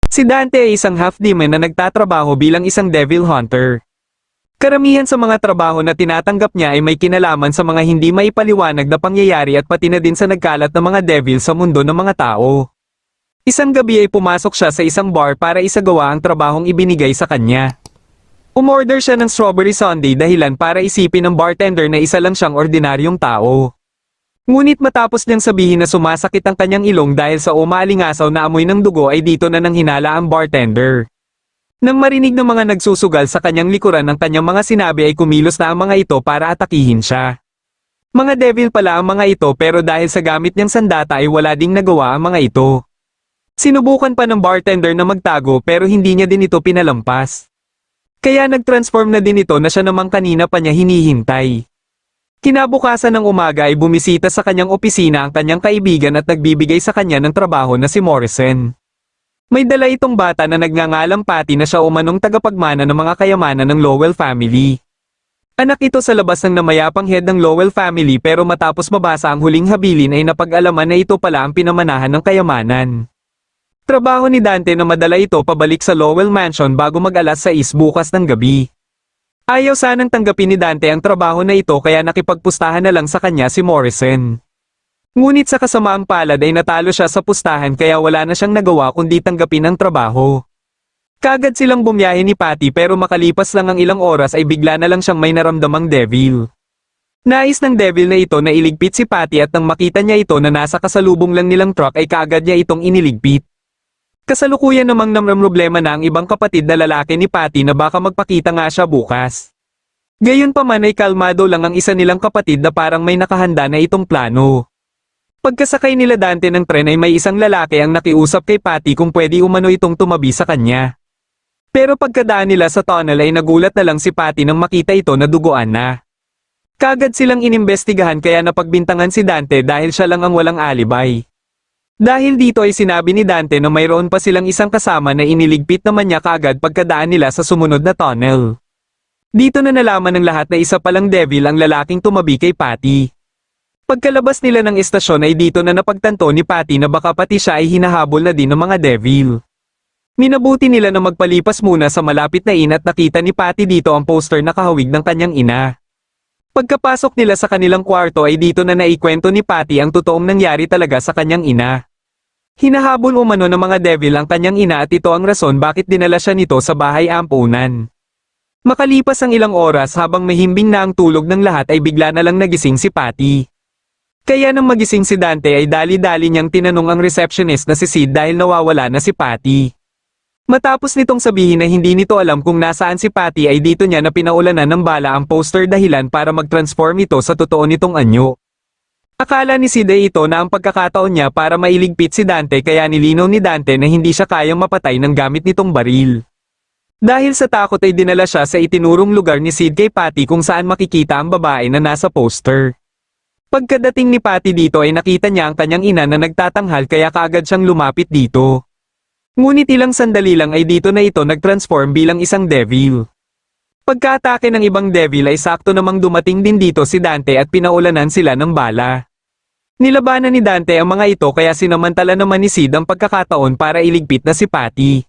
Si Dante ay isang half-demon na nagtatrabaho bilang isang devil hunter. Karamihan sa mga trabaho na tinatanggap niya ay may kinalaman sa mga hindi maipaliwanag na pangyayari at pati na din sa nagkalat na mga devil sa mundo ng mga tao. Isang gabi ay pumasok siya sa isang bar para isagawa ang trabahong ibinigay sa kanya. Umorder siya ng strawberry sundae dahilan para isipin ng bartender na isa lang siyang ordinaryong tao. Ngunit matapos niyang sabihin na sumasakit ang kanyang ilong dahil sa umaalingasaw na amoy ng dugo ay dito na nang hinala ang bartender. Nang marinig ng mga nagsusugal sa kanyang likuran ang kanyang mga sinabi ay kumilos na ang mga ito para atakihin siya. Mga devil pala ang mga ito pero dahil sa gamit niyang sandata ay wala ding nagawa ang mga ito. Sinubukan pa ng bartender na magtago pero hindi niya din ito pinalampas. Kaya nag-transform na din ito na siya namang kanina pa niya hinihintay. Kinabukasan ng umaga ay bumisita sa kanyang opisina ang kanyang kaibigan at nagbibigay sa kanya ng trabaho na si Morrison. May dala itong bata na nagngangalang Patty na siya umanong tagapagmana ng mga kayamanan ng Lowell family. Anak ito sa labas ng namayapang head ng Lowell family pero matapos mabasa ang huling habilin ay napag-alaman na ito pala ang pinamanahan ng kayamanan. Trabaho ni Dante na madala ito pabalik sa Lowell Mansion bago mag-alas 6 bukas ng gabi. Ayaw sanang tanggapin ni Dante ang trabaho na ito kaya nakipagpustahan na lang sa kanya si Morrison. Ngunit sa kasamaang palad ay natalo siya sa pustahan kaya wala na siyang nagawa kundi tanggapin ang trabaho. Kagad silang bumiyahe ni Patty pero makalipas lang ang ilang oras ay bigla na lang siyang may naramdamang devil. Nais ng devil na ito na iligpit si Patty at nang makita niya ito na nasa kasalubong lang nilang truck ay kaagad niya itong iniligpit. Kasalukuyan namang namramroblema na ang ibang kapatid na lalaki ni Patty na baka magpakita nga siya bukas. Gayunpaman ay kalmado lang ang isa nilang kapatid na parang may nakahanda na itong plano. Pagkasakay nila Dante ng tren ay may isang lalaki ang nakiusap kay Patty kung pwede umano itong tumabi sa kanya. Pero pagkadaan nila sa tunnel ay nagulat na lang si Patty nang makita ito na duguan na. Kagad silang inimbestigahan kaya napagbintangan si Dante dahil siya lang ang walang alibay. Dahil dito ay sinabi ni Dante na mayroon pa silang isang kasama na iniligpit naman niya kaagad pagkadaan nila sa sumunod na tunnel. Dito na nalaman ng lahat na isa palang devil ang lalaking tumabi kay Patty. Pagkalabas nila ng estasyon ay dito na napagtanto ni Patty na baka pati siya ay hinahabol na din ng mga devil. Minabuti nila na magpalipas muna sa malapit na inn at nakita ni Patty dito ang poster na kahawig ng kanyang ina. Pagkapasok nila sa kanilang kwarto ay dito na naikwento ni Patty ang totoong nangyari talaga sa kanyang ina. Hinahabol umano ng mga devil ang kanyang ina at ito ang rason bakit dinala siya nito sa bahay ampunan. Makalipas ang ilang oras habang mahimbing na ang tulog ng lahat ay bigla na lang nagising si Patty. Kaya nang magising si Dante ay dali-dali niyang tinanong ang receptionist na si Sid dahil nawawala na si Patty. Matapos nitong sabihin na hindi nito alam kung nasaan si Patty ay dito niya na pinaulanan ng bala ang poster dahilan para mag-transform ito sa totoo nitong anyo. Akala ni Sid ay ito na ang pagkakataon niya para mailigpit si Dante kaya nilinaw ni Dante na hindi siya kayang mapatay ng gamit nitong baril. Dahil sa takot ay dinala siya sa itinurong lugar ni Sid kay Patty kung saan makikita ang babae na nasa poster. Pagkadating ni Patty dito ay nakita niya ang kanyang ina na nagtatanghal kaya kaagad siyang lumapit dito. Ngunit ilang sandali lang ay dito na ito nag-transform bilang isang devil. Pagkaatake ng ibang devil ay sakto namang dumating din dito si Dante at pinaulanan sila ng bala. Nilabanan ni Dante ang mga ito kaya sinamantala naman ni Sid ang pagkakataon para iligpit na si Patty.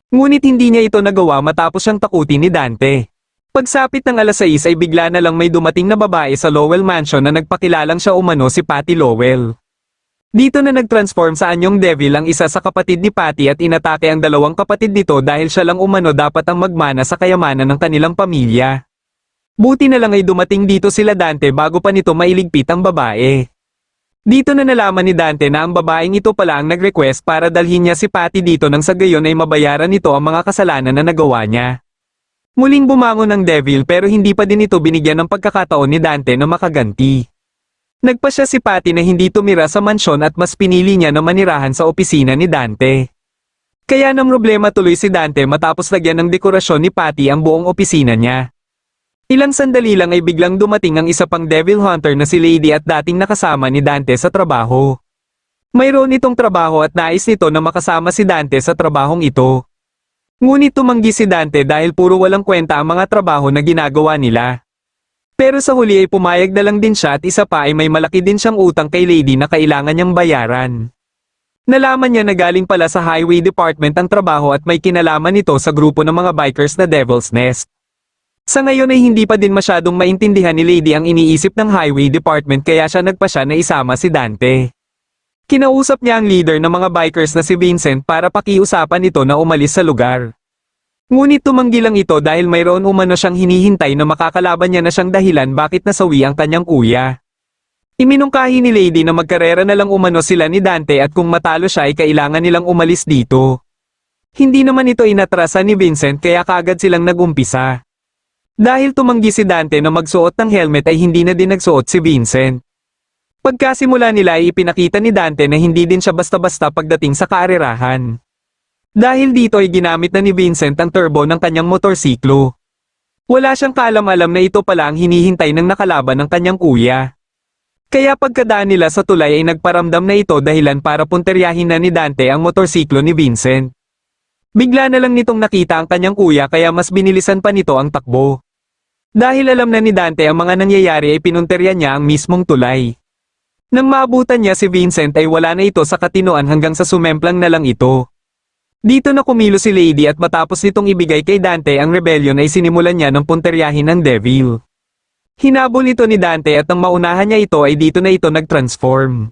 Ngunit hindi niya ito nagawa matapos siyang takutin ni Dante. Pagsapit ng alas 6 ay bigla na lang may dumating na babae sa Lowell Mansion na nagpakilalang siya umano si Patty Lowell. Dito na nag-transform sa anyong devil ang isa sa kapatid ni Patty at inatake ang dalawang kapatid nito dahil siya lang umano dapat ang magmana sa kayamanan ng kanilang pamilya. Buti na lang ay dumating dito sila Dante bago pa nito mailigpit ang babae. Dito na nalaman ni Dante na ang babaeng ito pala ang nag-request para dalhin niya si Patty dito nang sa gayon ay mabayaran nito ang mga kasalanan na nagawa niya. Muling bumangon ang devil pero hindi pa din ito binigyan ng pagkakataon ni Dante na makaganti. Nagpasya si Patty na hindi tumira sa mansyon at mas pinili niya na manirahan sa opisina ni Dante. Kaya nang problema tuloy si Dante matapos lagyan ng dekorasyon ni Patty ang buong opisina niya. Ilang sandali lang ay biglang dumating ang isa pang devil hunter na si Lady at dating nakasama ni Dante sa trabaho. Mayroon itong trabaho at nais nito na makasama si Dante sa trabahong ito. Ngunit tumanggi si Dante dahil puro walang kwenta ang mga trabaho na ginagawa nila. Pero sa huli ay pumayag na lang din siya at isa pa ay may malaki din siyang utang kay Lady na kailangan niyang bayaran. Nalaman niya na galing pala sa Highway Department ang trabaho at may kinalaman ito sa grupo ng mga bikers na Devil's Nest. Sa ngayon ay hindi pa din masyadong maintindihan ni Lady ang iniisip ng Highway Department kaya siya nagpasya na isama si Dante. Kinausap niya ang leader ng mga bikers na si Vincent para pakiusapan ito na umalis sa lugar. Ngunit tumanggi lang ito dahil mayroon umano siyang hinihintay na makakalaban niya na siyang dahilan bakit nasawi ang kanyang kuya. Iminungkahi ni Lady na magkarera na lang umano sila ni Dante at kung matalo siya ay kailangan nilang umalis dito. Hindi naman ito inatrasa ni Vincent kaya kaagad silang nagumpisa. Dahil tumanggi si Dante na magsuot ng helmet ay hindi na din nagsuot si Vincent. Pagkasimula nila ay ipinakita ni Dante na hindi din siya basta-basta pagdating sa kaarerahan. Dahil dito ay ginamit na ni Vincent ang turbo ng kanyang motorsiklo. Wala siyang kaalam-alam na ito pala ang hinihintay ng nakalaban ng kanyang kuya. Kaya pagkadaan nila sa tulay ay nagparamdam na ito dahilan para punteryahin na ni Dante ang motorsiklo ni Vincent. Bigla na lang nitong nakita ang kanyang kuya kaya mas binilisan pa nito ang takbo. Dahil alam na ni Dante ang mga nangyayari ay pinunterya niya ang mismong tulay. Nang maabutan niya si Vincent ay wala na ito sa katinoan hanggang sa sumemplang na lang ito. Dito na kumilo si Lady at matapos nitong ibigay kay Dante ang rebellion ay sinimulan niya ng punteryahin ng Devil. Hinabol ito ni Dante at nang maunahan niya ito ay dito na ito nag-transform.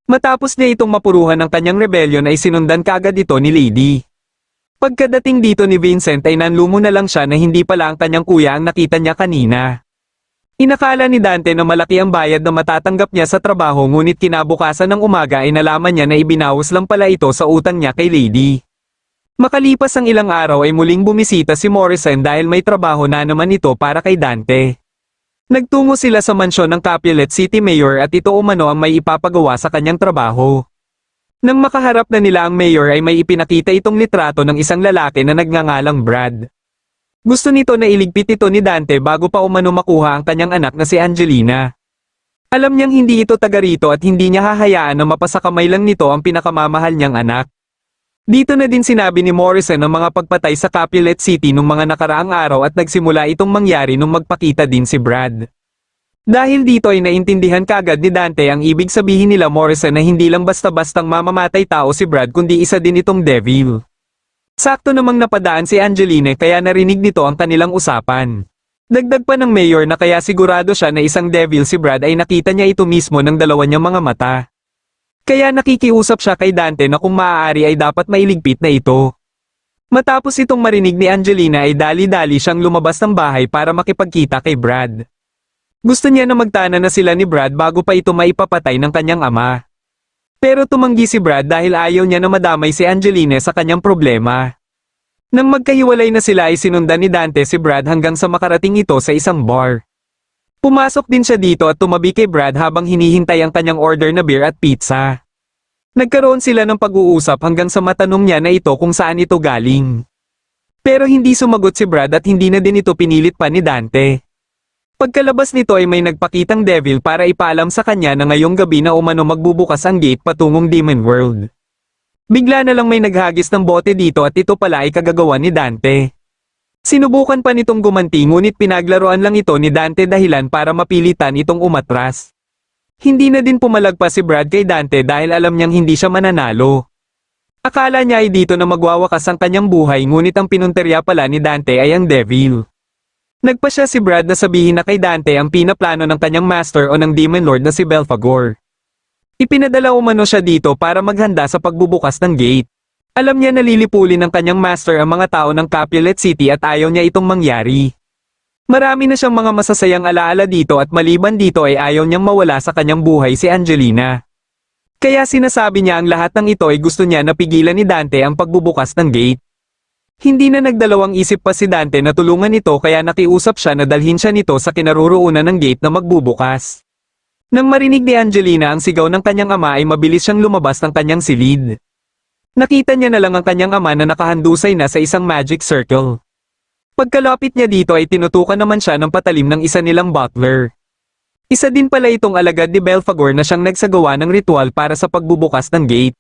Matapos niya itong mapuruhan ng kanyang rebellion ay sinundan kaagad ito ni Lady. Pagkadating dito ni Vincent ay nanlumo na lang siya na hindi pala ang kanyang kuya ang nakita niya kanina. Inakala ni Dante na malaki ang bayad na matatanggap niya sa trabaho ngunit kinabukasan ng umaga ay nalaman niya na ibinawas lang pala ito sa utang niya kay Lady. Makalipas ang ilang araw ay muling bumisita si Morrison dahil may trabaho na naman ito para kay Dante. Nagtungo sila sa mansyon ng Capulet City Mayor at ito umano ang may ipapagawa sa kanyang trabaho. Nang makaharap na nila ang mayor ay may ipinakita itong litrato ng isang lalaki na nagngangalang Brad. Gusto nito na iligpit ito ni Dante bago pa umano makuha ang kanyang anak na si Angelina. Alam niyang hindi ito taga rito at hindi niya hahayaan na mapasakamay lang nito ang pinakamamahal niyang anak. Dito na din sinabi ni Morrison ang mga pagpatay sa Capulet City nung mga nakaraang araw at nagsimula itong mangyari nung magpakita din si Brad. Dahil dito ay naintindihan kagad ni Dante ang ibig sabihin nila Morrison na hindi lang basta-bastang mamamatay tao si Brad kundi isa din itong devil. Sakto namang napadaan si Angelina kaya narinig nito ang kanilang usapan. Dagdag pa ng mayor na kaya sigurado siya na isang devil si Brad ay nakita niya ito mismo ng dalawa niyang mga mata. Kaya nakikiusap siya kay Dante na kung maaari ay dapat mailigpit na ito. Matapos itong marinig ni Angelina ay dali-dali siyang lumabas ng bahay para makipagkita kay Brad. Gusto niya na magtana na sila ni Brad bago pa ito maipapatay ng kanyang ama. Pero tumanggi si Brad dahil ayaw niya na madamay si Angelina sa kanyang problema. Nang magkahiwalay na sila ay sinundan ni Dante si Brad hanggang sa makarating ito sa isang bar. Pumasok din siya dito at tumabi kay Brad habang hinihintay ang kanyang order na beer at pizza. Nagkaroon sila ng pag-uusap hanggang sa matanong niya na ito kung saan ito galing. Pero hindi sumagot si Brad at hindi na din ito pinilit pa ni Dante. Pagkalabas nito ay may nagpakitang devil para ipaalam sa kanya na ngayong gabi na umano magbubukas ang gate patungong Demon World. Bigla na lang may naghagis ng bote dito at ito pala ay kagagawa ni Dante. Sinubukan pa nitong gumanti ngunit pinaglaruan lang ito ni Dante dahilan para mapilitan itong umatras. Hindi na din pumalagpas si Brad kay Dante dahil alam niyang hindi siya mananalo. Akala niya ay dito na magwawakas ang kanyang buhay ngunit ang pinunterya pala ni Dante ay ang devil. Nagpa siya si Brad na sabihin na kay Dante ang pinaplano ng kanyang master o ng Demon Lord na si Belphegor. Ipinadala umano siya dito para maghanda sa pagbubukas ng gate. Alam niya na lilipulin ng kanyang master ang mga tao ng Capulet City at ayaw niya itong mangyari. Marami na siyang mga masasayang alaala dito at maliban dito ay ayaw niyang mawala sa kanyang buhay si Angelina. Kaya sinasabi niya ang lahat ng ito ay gusto niya na pigilan ni Dante ang pagbubukas ng gate. Hindi na nagdalawang isip pa si Dante na tulungan ito kaya nakiusap siya na dalhin siya nito sa kinaroroonan ng gate na magbubukas. Nang marinig ni Angelina ang sigaw ng kanyang ama ay mabilis siyang lumabas ng kanyang silid. Nakita niya na lang ang kanyang ama na nakahandusay na sa isang magic circle. Pagkalapit niya dito ay tinutukan naman siya ng patalim ng isa nilang butler. Isa din pala itong alagad ni Belphegor na siyang nagsagawa ng ritual para sa pagbubukas ng gate.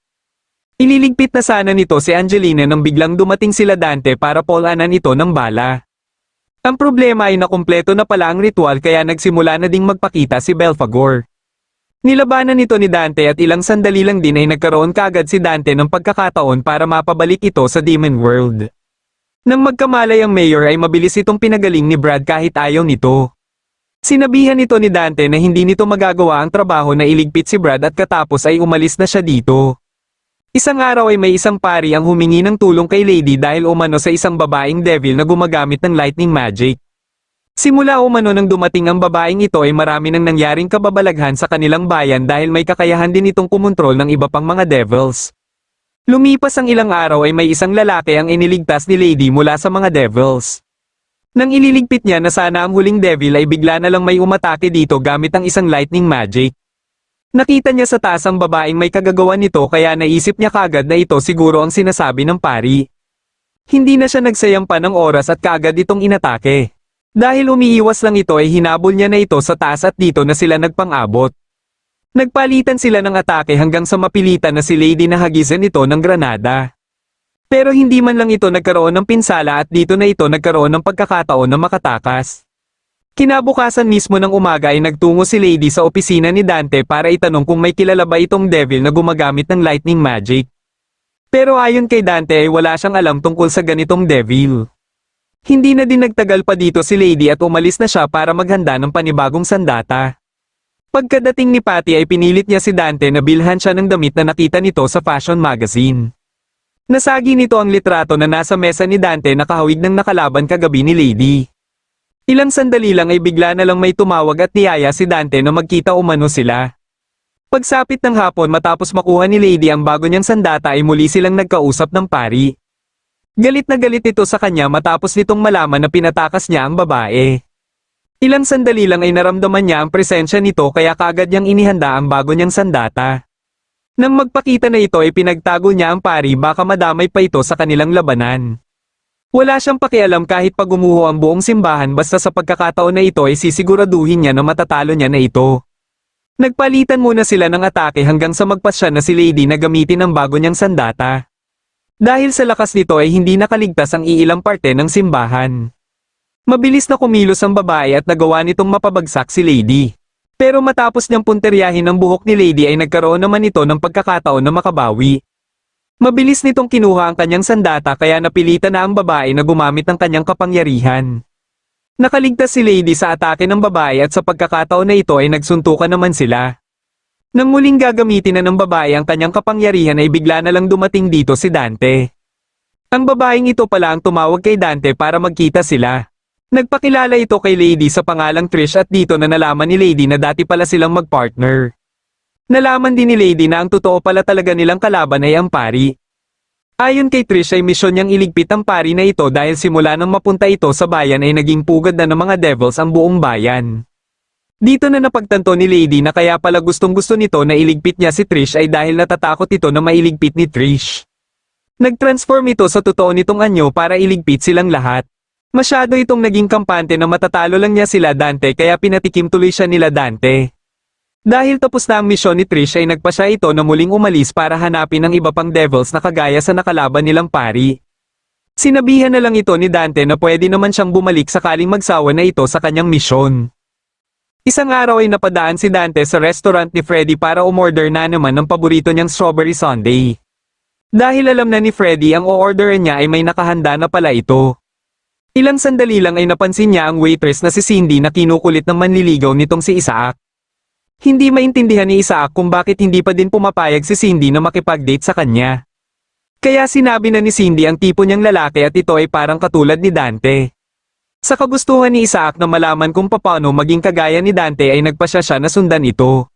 Ililigpit na sana nito si Angelina nang biglang dumating sila Dante para polanan ito ng bala. Ang problema ay nakumpleto na pala ang ritual kaya nagsimula na ding magpakita si Belphegor. Nilabanan nito ni Dante at ilang sandali lang din ay nagkaroon kaagad si Dante ng pagkakataon para mapabalik ito sa Demon World. Nang magkamalay ang mayor ay mabilis itong pinagaling ni Brad kahit ayaw nito. Sinabihan nito ni Dante na hindi nito magagawa ang trabaho na iligpit si Brad at katapos ay umalis na siya dito. Isang araw ay may isang pari ang humingi ng tulong kay Lady dahil umano sa isang babaeng devil na gumagamit ng lightning magic. Simula umano nang dumating ang babaeng ito ay marami nang nangyaring kababalaghan sa kanilang bayan dahil may kakayahan din itong kumontrol ng iba pang mga devils. Lumipas ang ilang araw ay may isang lalaki ang iniligtas ni Lady mula sa mga devils. Nang ililigpit niya na sana ang huling devil ay bigla na lang may umatake dito gamit ang isang lightning magic. Nakita niya sa taas ang babaeng may kagagawan nito kaya naisip niya kaagad na ito siguro ang sinasabi ng pari. Hindi na siya nagsayang pa ng oras at kaagad itong inatake. Dahil umiiwas lang ito ay hinabol niya na ito sa taas at dito na sila nagpang-abot. Nagpalitan sila ng atake hanggang sa mapilitan na si Lady na hagisan ito ng granada. Pero hindi man lang ito nagkaroon ng pinsala at dito na ito nagkaroon ng pagkakataon na makatakas. Kinabukasan mismo ng umaga ay nagtungo si Lady sa opisina ni Dante para itanong kung may kilala ba itong devil na gumagamit ng lightning magic. Pero ayon kay Dante ay wala siyang alam tungkol sa ganitong devil. Hindi na din nagtagal pa dito si Lady at umalis na siya para maghanda ng panibagong sandata. Pagkadating ni Patty ay pinilit niya si Dante na bilhan siya ng damit na nakita nito sa fashion magazine. Nasagi nito ang litrato na nasa mesa ni Dante na kahawig ng nakalaban kagabi ni Lady. Ilang sandali lang ay bigla na lang may tumawag at niyaya si Dante na magkita umano sila. Pagsapit ng hapon matapos makuha ni Lady ang bago niyang sandata ay muli silang nagkausap ng pari. Galit na galit ito sa kanya matapos nitong malaman na pinatakas niya ang babae. Ilang sandali lang ay naramdaman niya ang presensya nito kaya kaagad niyang inihanda ang bago niyang sandata. Nang magpakita na ito ay pinagtago niya ang pari baka madamay pa ito sa kanilang labanan. Wala siyang pakialam kahit pag gumuho ang buong simbahan basta sa pagkakataon na ito ay sisiguraduhin niya na matatalo niya na ito. Nagpalitan muna sila ng atake hanggang sa magpasya na si Lady na gamitin ang bago niyang sandata. Dahil sa lakas nito ay hindi nakaligtas ang iilang parte ng simbahan. Mabilis na kumilos ang babae at nagawa nitong mapabagsak si Lady. Pero matapos niyang punteryahin ang buhok ni Lady ay nagkaroon naman ito ng pagkakataon na makabawi. Mabilis nitong kinuha ang kanyang sandata kaya napilitan na ang babae na gumamit ng kanyang kapangyarihan. Nakaligtas si Lady sa atake ng babae at sa pagkakataon na ito ay nagsuntukan naman sila. Nang muling gagamitin na ng babae ang kanyang kapangyarihan ay bigla na lang dumating dito si Dante. Ang babaeng ito pala ang tumawag kay Dante para magkita sila. Nagpakilala ito kay Lady sa pangalang Trish at dito na nalaman ni Lady na dati pala silang magpartner. Nalaman din ni Lady na ang totoo pala talaga nilang kalaban ay ang pari. Ayon kay Trish ay misyon niyang iligpit ang pari na ito dahil simula nang mapunta ito sa bayan ay naging pugad na ng mga devils ang buong bayan. Dito na napagtanto ni Lady na kaya pala gustong-gusto nito na iligpit niya si Trish ay dahil natatakot ito na mailigpit ni Trish. Nag-transform ito sa totoo nitong anyo para iligpit silang lahat. Masyado itong naging kampante na matatalo lang niya sila Dante kaya pinatikim tuloy siya nila Dante. Dahil tapos na ang misyon ni Trish ay nagpasya ito na muling umalis para hanapin ang iba pang devils na kagaya sa nakalaban nilang pari. Sinabihan na lang ito ni Dante na pwede naman siyang bumalik sakaling magsawa na ito sa kanyang misyon. Isang araw ay napadaan si Dante sa restaurant ni Freddy para umorder na naman ng paborito niyang strawberry sundae. Dahil alam na ni Freddy ang o-orderin niya ay may nakahanda na pala ito. Ilang sandali lang ay napansin niya ang waitress na si Cindy na kinukulit ng manliligaw nitong si Isaac. Hindi maintindihan ni Isaac kung bakit hindi pa din pumapayag si Cindy na makipag-date sa kanya. Kaya sinabi na ni Cindy ang tipo niyang lalaki at ito ay parang katulad ni Dante. Sa kagustuhan ni Isaac na malaman kung paano maging kagaya ni Dante ay nagpasya siya na sundan ito.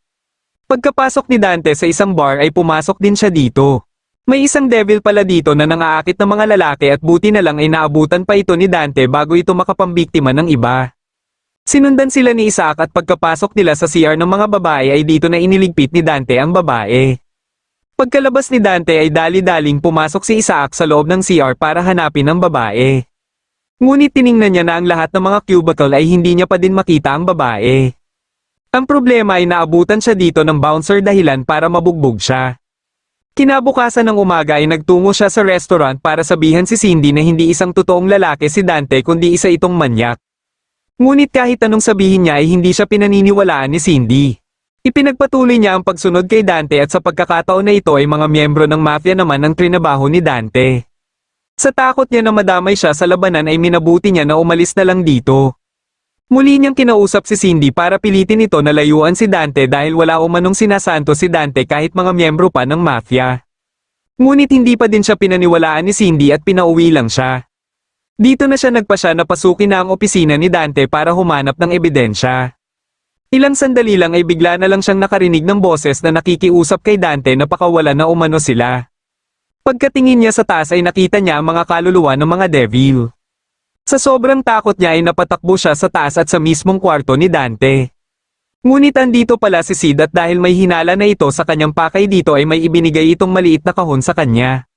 Pagkapasok ni Dante sa isang bar ay pumasok din siya dito. May isang devil pala dito na nangaakit ng mga lalaki at buti na lang ay naabutan pa ito ni Dante bago ito makapambiktima ng iba. Sinundan sila ni Isaac at pagkapasok nila sa CR ng mga babae ay dito na iniligpit ni Dante ang babae. Pagkalabas ni Dante ay dali-daling pumasok si Isaac sa loob ng CR para hanapin ang babae. Ngunit tiningnan niya na ang lahat ng mga cubicle ay hindi niya pa din makita ang babae. Ang problema ay naabutan siya dito ng bouncer dahilan para mabugbog siya. Kinabukasan ng umaga ay nagtungo siya sa restaurant para sabihan si Cindy na hindi isang totoong lalaki si Dante kundi isa itong manyak. Ngunit kahit anong sabihin niya ay hindi siya pinaniniwalaan ni Cindy. Ipinagpatuloy niya ang pagsunod kay Dante at sa pagkakataon na ito ay mga miyembro ng mafia naman ang trinabaho ni Dante. Sa takot niya na madamay siya sa labanan ay minabuti niya na umalis na lang dito. Muli niyang kinausap si Cindy para pilitin ito na layuan si Dante dahil wala umanong sinasanto si Dante kahit mga miyembro pa ng mafia. Ngunit hindi pa din siya pinaniwalaan ni Cindy at pinauwi lang siya. Dito na siya nagpasya na pasukin na ang opisina ni Dante para humanap ng ebidensya. Ilang sandali lang ay bigla na lang siyang nakarinig ng boses na nakikiusap kay Dante na pakawala na umano sila. Pagkatingin niya sa taas ay nakita niya ang mga kaluluwa ng mga devil. Sa sobrang takot niya ay napatakbo siya sa taas at sa mismong kwarto ni Dante. Ngunit andito pala si Sid at dahil may hinala na ito sa kanyang pakay dito ay may ibinigay itong maliit na kahon sa kanya.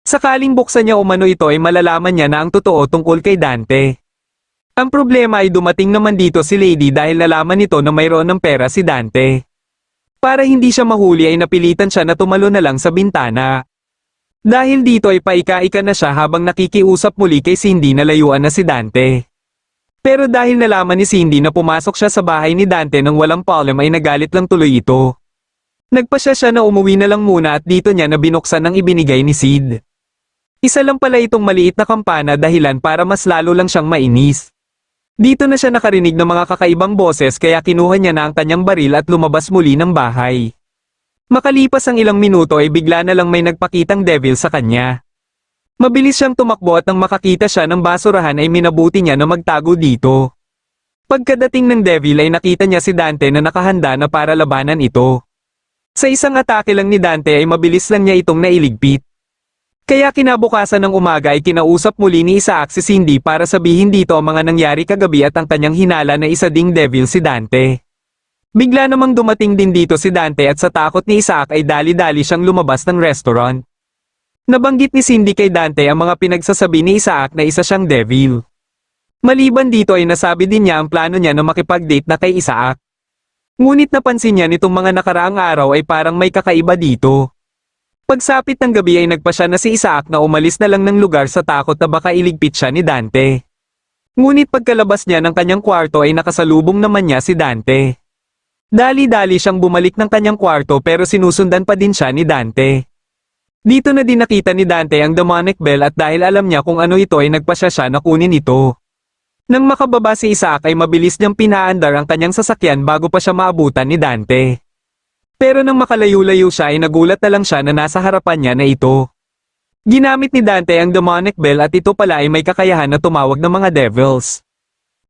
Sakaling buksan niya umano ito ay malalaman niya na ang totoo tungkol kay Dante. Ang problema ay dumating naman dito si Lady dahil nalaman nito na mayroon ng pera si Dante. Para hindi siya mahuli ay napilitan siya na tumalo na lang sa bintana. Dahil dito ay paika-ika na siya habang nakikiusap muli kay Cindy na layuan na si Dante. Pero dahil nalaman ni Cindy na pumasok siya sa bahay ni Dante nang walang problem ay nagalit lang tuloy ito. Nagpasya siya na umuwi na lang muna at dito niya na binuksan ang ibinigay ni Sid. Isa lang pala itong maliit na kampana dahilan para mas lalo lang siyang mainis. Dito na siya nakarinig ng mga kakaibang boses kaya kinuha niya na ang kanyang baril at lumabas muli ng bahay. Makalipas ang ilang minuto ay bigla na lang may nagpakitang devil sa kanya. Mabilis siyang tumakbo at nang makakita siya ng basurahan ay minabuti niya na magtago dito. Pagkadating ng devil ay nakita niya si Dante na nakahanda na para labanan ito. Sa isang atake lang ni Dante ay mabilis lang niya itong nailigpit. Kaya kinabukasan ng umaga ay kinausap muli ni Isaac si Cindy para sabihin dito ang mga nangyari kagabi at ang kanyang hinala na isa ding devil si Dante. Bigla namang dumating din dito si Dante at sa takot ni Isaac ay dali-dali siyang lumabas ng restaurant. Nabanggit ni Cindy kay Dante ang mga pinagsasabi ni Isaac na isa siyang devil. Maliban dito ay nasabi din niya ang plano niya na makipag-date na kay Isaac. Ngunit napansin niya nitong mga nakaraang araw ay parang may kakaiba dito. Pagsapit ng gabi ay nagpasya na si Isaac na umalis na lang ng lugar sa takot na baka iligpit siya ni Dante. Ngunit pagkalabas niya ng kanyang kwarto ay nakasalubong naman niya si Dante. Dali-dali siyang bumalik ng kanyang kwarto pero sinusundan pa din siya ni Dante. Dito na din nakita ni Dante ang demonic bell at dahil alam niya kung ano ito ay nagpasya siya na kunin ito. Nang makababa si Isaac ay mabilis niyang pinaandar ang kanyang sasakyan bago pa siya maabutan ni Dante. Pero nang makalayo-layo siya ay nagulat na lang siya na nasa harapan niya na ito. Ginamit ni Dante ang demonic bell at ito pala ay may kakayahan na tumawag ng mga devils.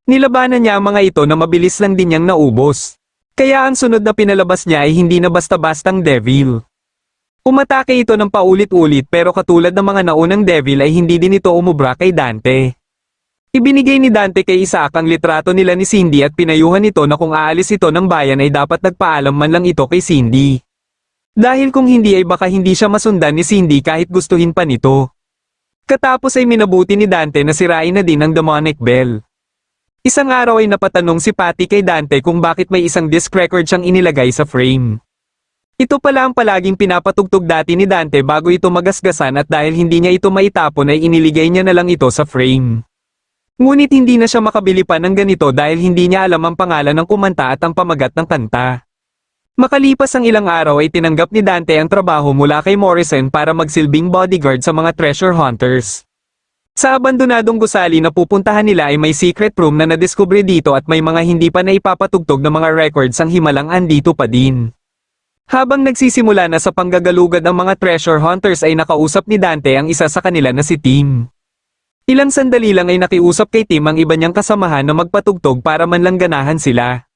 Nilabanan niya ang mga ito na mabilis lang din niyang naubos. Kaya ang sunod na pinalabas niya ay hindi na basta-bastang devil. Umatake ito ng paulit-ulit pero katulad ng mga naunang devil ay hindi din ito umubra kay Dante. Ibinigay ni Dante kay Isaac ang litrato nila ni Cindy at pinayuhan ito na kung aalis ito ng bayan ay dapat nagpaalam man lang ito kay Cindy. Dahil kung hindi ay baka hindi siya masundan ni Cindy kahit gustuhin pa nito. Katapos ay minabuti ni Dante na sirain na din ang demonic bell. Isang araw ay napatanong si Patty kay Dante kung bakit may isang disc record siyang inilagay sa frame. Ito pala ang palaging pinapatugtog dati ni Dante bago ito magasgasan at dahil hindi niya ito maitapon ay iniligay niya na lang ito sa frame. Ngunit hindi na siya makabili pa ng ganito dahil hindi niya alam ang pangalan ng kumanta at ang pamagat ng kanta. Makalipas ang ilang araw ay tinanggap ni Dante ang trabaho mula kay Morrison para magsilbing bodyguard sa mga treasure hunters. Sa abandonadong gusali na pupuntahan nila ay may secret room na nadiskubre dito at may mga hindi pa naipapatugtog na mga records ang himalang andito pa din. Habang nagsisimula na sa panggagalugad ang mga treasure hunters ay nakausap ni Dante ang isa sa kanila na si Tim. Ilang sandali lang ay nakiusap kay Tim ang iba niyang kasamahan na magpatugtog para man lang ganahan sila.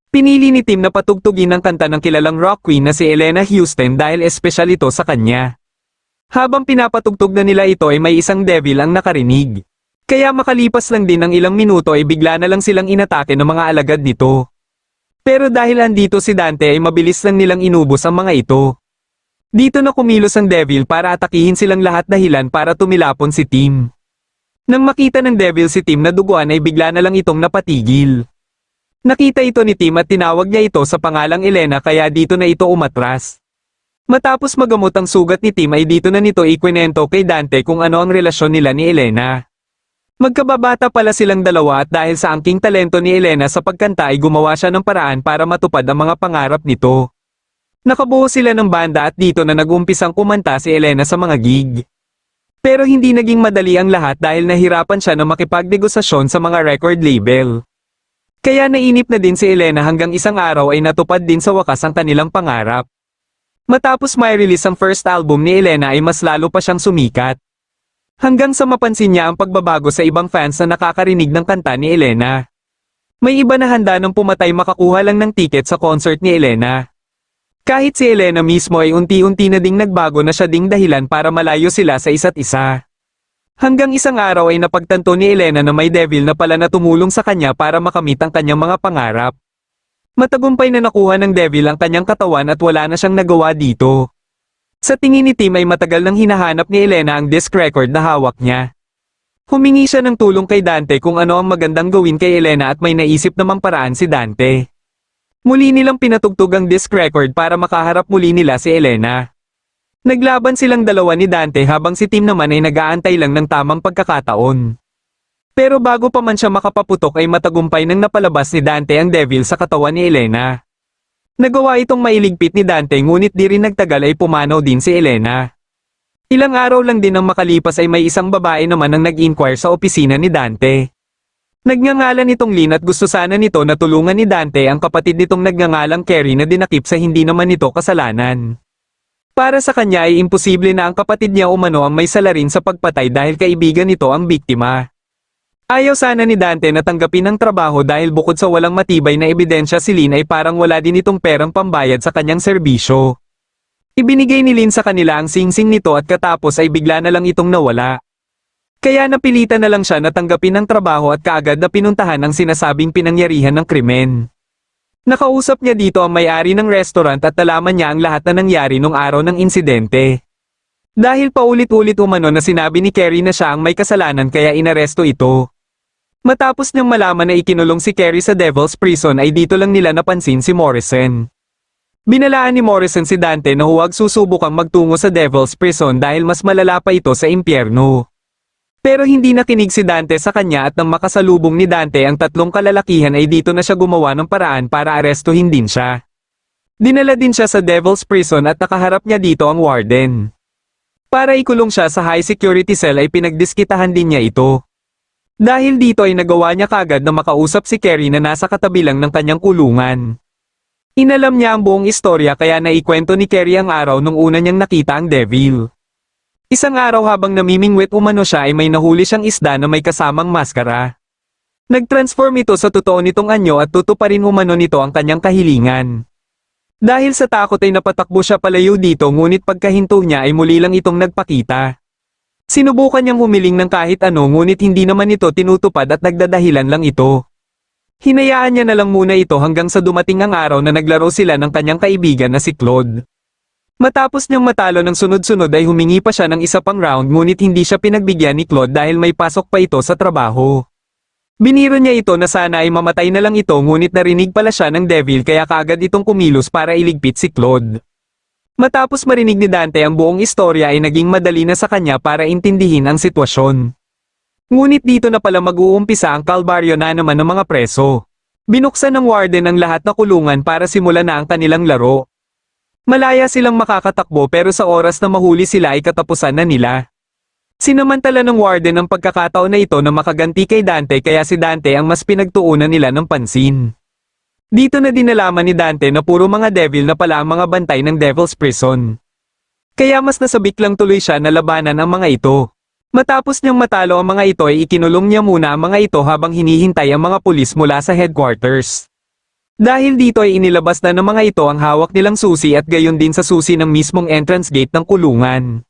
Pinili ni Tim na patugtugin ang kanta ng kilalang rock queen na si Elena Houston dahil espesyal ito sa kanya. Habang pinapatugtog na nila ito ay may isang devil ang nakarinig. Kaya makalipas lang din ng ilang minuto ay bigla na lang silang inatake ng mga alagad nito. Pero dahil andito si Dante ay mabilis lang nilang inubos ang mga ito. Dito na kumilos ang devil para atakihin silang lahat dahilan para tumilapon si Tim. Nang makita ng devil si Tim na duguan ay bigla na lang itong napatigil. Nakita ito ni Tim at tinawag niya ito sa pangalang Elena kaya dito na ito umatras. Matapos magamot ang sugat ni Tim ay dito na nito ikwinento kay Dante kung ano ang relasyon nila ni Elena. Magkababata pala silang dalawa at dahil sa angking talento ni Elena sa pagkanta ay gumawa siya ng paraan para matupad ang mga pangarap nito. Nakabuo sila ng banda at dito na nag-umpisang kumanta si Elena sa mga gig. Pero hindi naging madali ang lahat dahil nahirapan siya na makipagnegosasyon sa mga record label. Kaya nainip na din si Elena hanggang isang araw ay natupad din sa wakas ang kanilang pangarap. Matapos may release ang first album ni Elena ay mas lalo pa siyang sumikat. Hanggang sa mapansin niya ang pagbabago sa ibang fans na nakakarinig ng kanta ni Elena. May iba na handa ng pumatay makakuha lang ng ticket sa concert ni Elena. Kahit si Elena mismo ay unti-unti na ding nagbago na siya ding dahilan para malayo sila sa isa't isa. Hanggang isang araw ay napagtanto ni Elena na may devil na pala na tumulong sa kanya para makamit ang kanyang mga pangarap. Matagumpay na nakuha ng devil ang kanyang katawan at wala na siyang nagawa dito. Sa tingin ni Tim ay matagal nang hinahanap ni Elena ang disc record na hawak niya. Humingi siya ng tulong kay Dante kung ano ang magandang gawin kay Elena at may naisip namang paraan si Dante. Muli nilang pinatugtog ang disc record para makaharap muli nila si Elena. Naglaban silang dalawa ni Dante habang si Tim naman ay nag-aantay lang ng tamang pagkakataon. Pero bago pa man siya makapaputok ay matagumpay nang napalabas ni Dante ang devil sa katawan ni Elena. Nagawa itong mailigpit ni Dante ngunit di rin nagtagal ay pumanaw din si Elena. Ilang araw lang din ang makalipas ay may isang babae naman ang nag-inquire sa opisina ni Dante. Nagngangalan itong Lynn at gusto sana nito na tulungan ni Dante ang kapatid nitong nagngangalang Carrie na dinakip sa hindi naman nito kasalanan. Para sa kanya ay imposible na ang kapatid niya umano ang may salarin sa pagpatay dahil kaibigan nito ang biktima. Ayaw sana ni Dante na tanggapin ang trabaho dahil bukod sa walang matibay na ebidensya si Lynn ay parang wala din itong perang pambayad sa kanyang serbisyo. Ibinigay ni Lynn sa kanila ang singsing nito at katapos ay bigla na lang itong nawala. Kaya napilitan na lang siya na tanggapin ang trabaho at kaagad na pinuntahan ang sinasabing pinangyarihan ng krimen. Nakausap niya dito ang may-ari ng restaurant at nalaman niya ang lahat na nangyari nung araw ng insidente. Dahil paulit-ulit umano na sinabi ni Carrie na siya ang may kasalanan kaya inaresto ito. Matapos niyang malaman na ikinulong si Carrie sa Devil's Prison ay dito lang nila napansin si Morrison. Binalaan ni Morrison si Dante na huwag susubukang magtungo sa Devil's Prison dahil mas malala pa ito sa impyerno. Pero hindi nakinig si Dante sa kanya at nang makasalubong ni Dante ang tatlong kalalakihan ay dito na siya gumawa ng paraan para arestuhin din siya. Dinala din siya sa Devil's Prison at nakaharap niya dito ang warden. Para ikulong siya sa high security cell ay pinagdiskitahan din niya ito. Dahil dito ay nagawa niya kagad na makausap si Carrie na nasa katabi lang ng kanyang kulungan. Inalam niya ang buong istorya kaya naikwento ni Carrie ang araw nung una niyang nakita ang devil. Isang araw habang namimingwit umano siya ay may nahuli siyang isda na may kasamang maskara. Nag-transform ito sa totoo nitong anyo at tutuparin umano nito ang kanyang kahilingan. Dahil sa takot ay napatakbo siya palayo dito ngunit pagkahinto niya ay muli lang itong nagpakita. Sinubukan niyang humiling ng kahit ano ngunit hindi naman ito tinutupad at nagdadahilan lang ito. Hinayaan niya na lang muna ito hanggang sa dumating ang araw na naglaro sila ng kanyang kaibigan na si Claude. Matapos niyang matalo ng sunod-sunod ay humingi pa siya ng isa pang round ngunit hindi siya pinagbigyan ni Claude dahil may pasok pa ito sa trabaho. Biniro niya ito na sana ay mamatay na lang ito ngunit narinig pala siya ng devil kaya kaagad itong kumilos para iligpit si Claude. Matapos marinig ni Dante ang buong istorya ay naging madali na sa kanya para intindihin ang sitwasyon. Ngunit dito na pala mag-uumpisa ang kalbaryo na naman ng mga preso. Binuksan ng warden ang lahat na kulungan para simulan na ang kanilang laro. Malaya silang makakatakbo pero sa oras na mahuli sila ay katapusan na nila. Sinamantala ng warden ang pagkakataon na ito na makaganti kay Dante kaya si Dante ang mas pinagtuunan nila ng pansin. Dito na dinalaman ni Dante na puro mga devil na pala ang mga bantay ng Devil's Prison. Kaya mas nasabik lang tuloy siya na labanan ang mga ito. Matapos niyang matalo ang mga ito ay ikinulong niya muna ang mga ito habang hinihintay ang mga pulis mula sa headquarters. Dahil dito ay inilabas na ng mga ito ang hawak nilang susi at gayon din sa susi ng mismong entrance gate ng kulungan.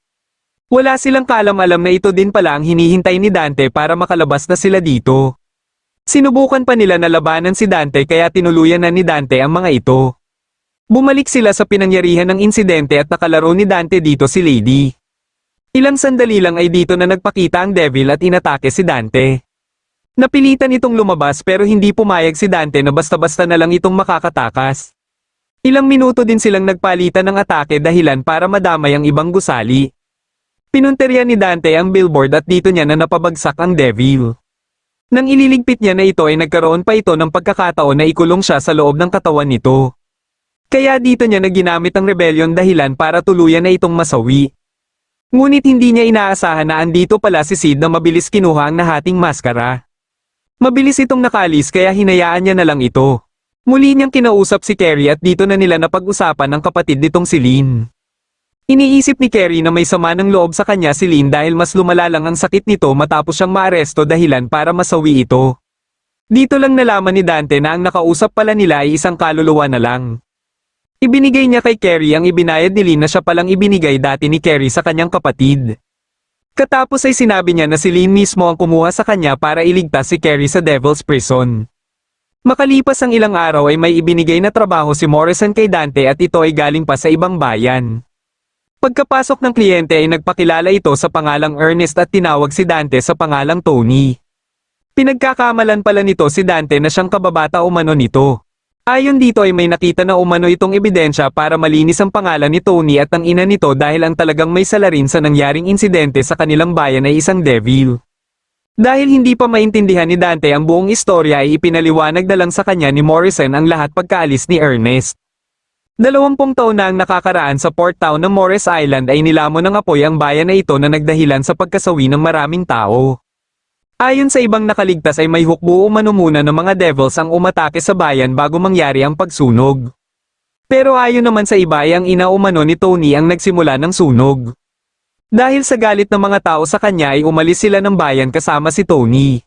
Wala silang kaalam-alam na ito din pala ang hinihintay ni Dante para makalabas na sila dito. Sinubukan pa nila na labanan si Dante kaya tinuluyan na ni Dante ang mga ito. Bumalik sila sa pinangyarihan ng insidente at nakalaro ni Dante dito si Lady. Ilang sandali lang ay dito na nagpakita ang devil at inatake si Dante. Napilitan itong lumabas pero hindi pumayag si Dante na basta-basta na lang itong makakatakas. Ilang minuto din silang nagpalitan ng atake dahilan para madamay ang ibang gusali. Pinunterian ni Dante ang billboard at dito niya na napabagsak ang devil. Nang ililigpit niya na ito ay nagkaroon pa ito ng pagkakataon na ikulong siya sa loob ng katawan nito. Kaya dito niya na ginamit ang rebellion dahilan para tuluyan na itong masawi. Ngunit hindi niya inaasahan na andito pala si Sid na mabilis kinuha ang nahating maskara. Mabilis itong nakalis kaya hinayaan niya na lang ito. Muli niyang kinausap si Carrie at dito na nila napag-usapan ng kapatid nitong si Lynn. Iniisip ni Carrie na may sama ng loob sa kanya si Lynn dahil mas lumala lang ang sakit nito matapos siyang maaresto dahilan para masawi ito. Dito lang nalaman ni Dante na ang nakausap pala nila ay isang kaluluwa na lang. Ibinigay niya kay Carrie ang ibinayad ni Lynn na siya palang ibinigay dati ni Carrie sa kanyang kapatid. Katapos ay sinabi niya na si Lynn mismo ang kumuha sa kanya para iligtas si Carrie sa Devil's Prison. Makalipas ang ilang araw ay may ibinigay na trabaho si Morrison kay Dante at ito ay galing pa sa ibang bayan. Pagkapasok ng kliyente ay nagpakilala ito sa pangalang Ernest at tinawag si Dante sa pangalang Tony. Pinagkakamalan pala nito si Dante na siyang kababata umano nito. Ayon dito ay may nakita na umano itong ebidensya para malinis ang pangalan ni Tony at ang ina nito dahil ang talagang may salarin sa nangyaring insidente sa kanilang bayan ay isang devil. Dahil hindi pa maintindihan ni Dante ang buong istorya ay ipinaliwanag na lang sa kanya ni Morrison ang lahat pagkaalis ni Ernest. 20 taon na ang nakakaraan sa port town ng Morris Island ay nilamon ng apoy ang bayan na ito na nagdahilan sa pagkasawi ng maraming tao. Ayon sa ibang nakaligtas ay may hukbo umano muna ng mga devils ang umatake sa bayan bago mangyari ang pagsunog. Pero ayon naman sa iba ay ang ina umano ni Tony ang nagsimula ng sunog. Dahil sa galit ng mga tao sa kanya ay umalis sila ng bayan kasama si Tony.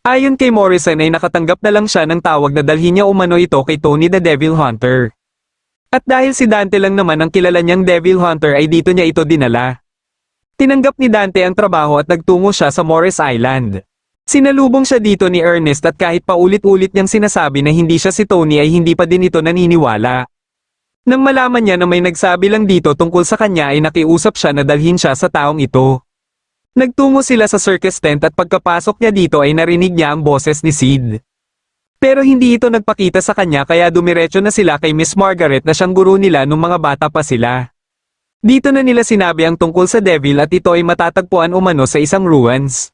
Ayon kay Morrison ay nakatanggap na lang siya ng tawag na dalhin niya umano ito kay Tony the Devil Hunter. At dahil si Dante lang naman ang kilala niyang Devil Hunter ay dito niya ito dinala. Tinanggap ni Dante ang trabaho at nagtungo siya sa Morris Island. Sinalubong siya dito ni Ernest at kahit paulit-ulit niyang sinasabi na hindi siya si Tony ay hindi pa din ito naniniwala. Nang malaman niya na may nagsabi lang dito tungkol sa kanya ay nakiusap siya na dalhin siya sa taong ito. Nagtungo sila sa circus tent at pagkapasok niya dito ay narinig niya ang boses ni Sid. Pero hindi ito nagpakita sa kanya kaya dumiretso na sila kay Miss Margaret na siyang guro nila nung mga bata pa sila. Dito na nila sinabi ang tungkol sa devil at ito ay matatagpuan umano sa isang ruins.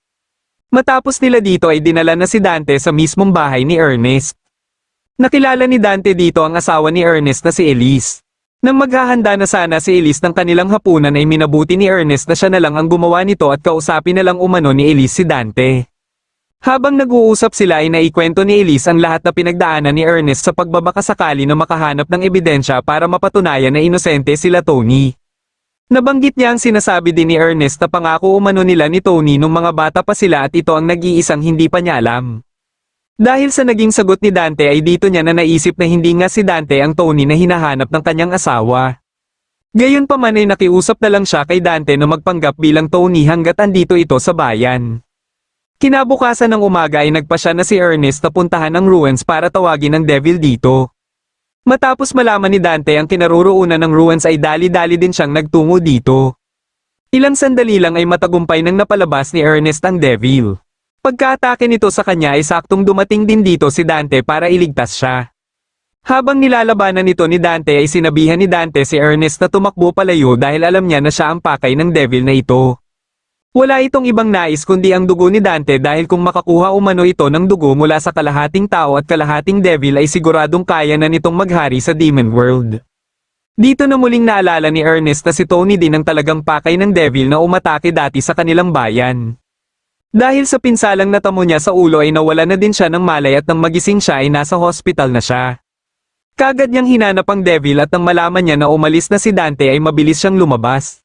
Matapos nila dito ay dinala na si Dante sa mismong bahay ni Ernest. Nakilala ni Dante dito ang asawa ni Ernest na si Elise. Nang maghahanda na sana si Elise ng kanilang hapunan ay minabuti ni Ernest na siya na lang ang gumawa nito at kausapin na lang umano ni Elise si Dante. Habang nag-uusap sila ay naikwento ni Elise ang lahat na pinagdaanan ni Ernest sa pagbabakasakali na makahanap ng ebidensya para mapatunayan na inosente sila Tony. Nabanggit niya ang sinasabi din ni Ernest na pangako umano nila ni Tony nung mga bata pa sila at ito ang nag-iisang hindi pa niya alam. Dahil sa naging sagot ni Dante ay dito niya na naisip na hindi nga si Dante ang Tony na hinahanap ng kanyang asawa. Gayunpaman ay nakiusap na lang siya kay Dante na magpanggap bilang Tony hanggat andito ito sa bayan. Kinabukasan ng umaga ay nagpasya na si Ernest na puntahan ang ruins para tawagin ang devil dito. Matapos malaman ni Dante ang kinaroroonan ng ruins ay dali-dali din siyang nagtungo dito. Ilang sandali lang ay matagumpay nang napalabas ni Ernest ang devil. Pagka-atake nito sa kanya ay saktong dumating din dito si Dante para iligtas siya. Habang nilalabanan nito ni Dante ay sinabihan ni Dante si Ernest na tumakbo palayo dahil alam niya na siya ang pakay ng devil na ito. Wala itong ibang nais kundi ang dugo ni Dante dahil kung makakuha umano ito ng dugo mula sa kalahating tao at kalahating devil ay siguradong kaya na nitong maghari sa Demon World. Dito na muling naalala ni Ernest na si Tony din ang talagang pakay ng devil na umatake dati sa kanilang bayan. Dahil sa pinsalang natamo niya sa ulo ay nawala na din siya ng malay at nang magising siya ay nasa hospital na siya. Kagad niyang hinanap ang devil at nang malaman niya na umalis na si Dante ay mabilis siyang lumabas.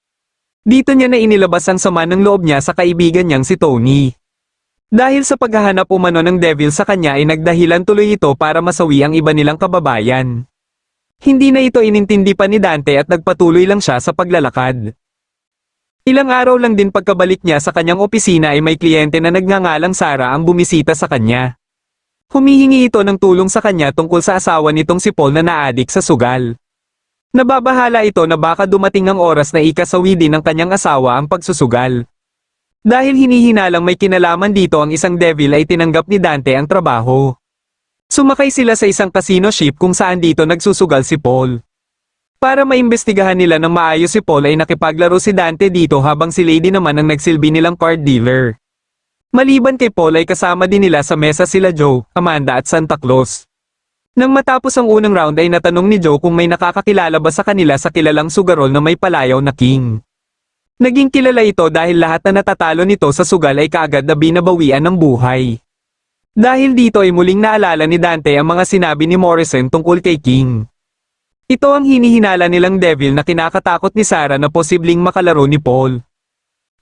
Dito niya na inilabas ang sama ng loob niya sa kaibigan niyang si Tony. Dahil sa paghahanap umano ng devil sa kanya ay nagdahilan tuloy ito para masawi ang iba nilang kababayan. Hindi na ito inintindi pa ni Dante at nagpatuloy lang siya sa paglalakad. Ilang araw lang din pagkabalik niya sa kanyang opisina ay may kliyente na nagngangalang Sarah ang bumisita sa kanya. Humihingi ito ng tulong sa kanya tungkol sa asawa nitong si Paul na naadik sa sugal. Nababahala ito na baka dumating ang oras na ikasawi din ng kanyang asawa ang pagsusugal. Dahil hinihinalang may kinalaman dito ang isang devil ay tinanggap ni Dante ang trabaho. Sumakay sila sa isang casino ship kung saan dito nagsusugal si Paul. Para maimbestigahan nila ng maayos si Paul ay nakipaglaro si Dante dito habang si Lady naman ang nagsilbi nilang card dealer. Maliban kay Paul ay kasama din nila sa mesa sila Joe, Amanda at Santa Claus. Nang matapos ang unang round ay natanong ni Joe kung may nakakakilala ba sa kanila sa kilalang sugarol na may palayaw na king. Naging kilala ito dahil lahat na natatalo nito sa sugal ay kaagad na binabawian ng buhay. Dahil dito ay muling naalala ni Dante ang mga sinabi ni Morrison tungkol kay King. Ito ang hinihinala nilang devil na kinakatakot ni Sarah na posibleng makalaro ni Paul.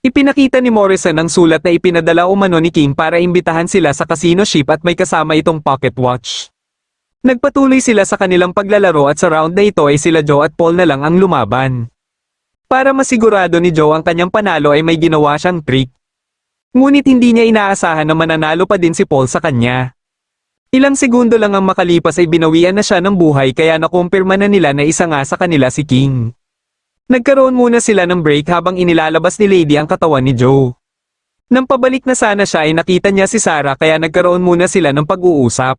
Ipinakita ni Morrison ang sulat na ipinadala umano ni King para imbitahan sila sa casino ship at may kasama itong pocket watch. Nagpatuloy sila sa kanilang paglalaro at sa round na ito ay sila Joe at Paul na lang ang lumaban. Para masigurado ni Joe ang kanyang panalo ay may ginawa siyang trick. Ngunit hindi niya inaasahan na mananalo pa din si Paul sa kanya. Ilang segundo lang ang makalipas ay binawian na siya ng buhay kaya nakumpirma na nila na isa nga sa kanila si King. Nagkaroon muna sila ng break habang inilalabas ni Lady ang katawan ni Joe. Nang pabalik na sana siya ay nakita niya si Sarah kaya nagkaroon muna sila ng pag-uusap.